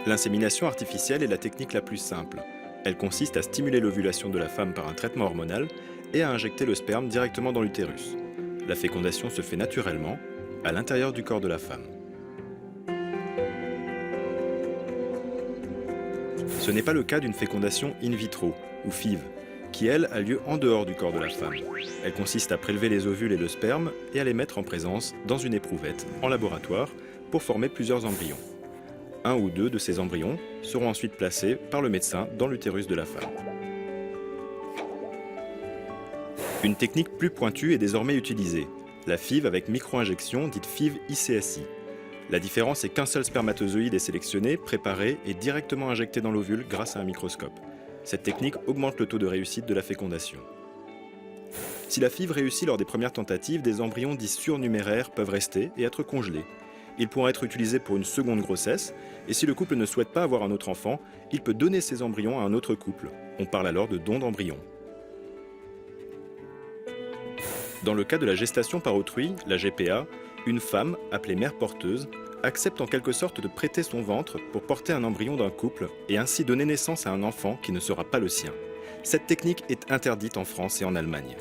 L'insémination artificielle est la technique la plus simple. Elle consiste à stimuler l'ovulation de la femme par un traitement hormonal et à injecter le sperme directement dans l'utérus. La fécondation se fait naturellement, à l'intérieur du corps de la femme. Ce n'est pas le cas d'une fécondation in vitro, ou FIV, qui elle a lieu en dehors du corps de la femme. Elle consiste à prélever les ovules et le sperme et à les mettre en présence dans une éprouvette, en laboratoire, pour former plusieurs embryons. Un ou deux de ces embryons seront ensuite placés par le médecin dans l'utérus de la femme. Une technique plus pointue est désormais utilisée, la FIV avec micro-injection dite FIV ICSI. La différence est qu'un seul spermatozoïde est sélectionné, préparé et directement injecté dans l'ovule grâce à un microscope. Cette technique augmente le taux de réussite de la fécondation. Si la FIV réussit lors des premières tentatives, des embryons dits surnuméraires peuvent rester et être congelés. Ils pourront être utilisés pour une seconde grossesse, et si le couple ne souhaite pas avoir un autre enfant, il peut donner ces embryons à un autre couple. On parle alors de don d'embryons. Dans le cas de la gestation par autrui, la GPA, une femme, appelée mère porteuse, accepte en quelque sorte de prêter son ventre pour porter un embryon d'un couple et ainsi donner naissance à un enfant qui ne sera pas le sien. Cette technique est interdite en France et en Allemagne.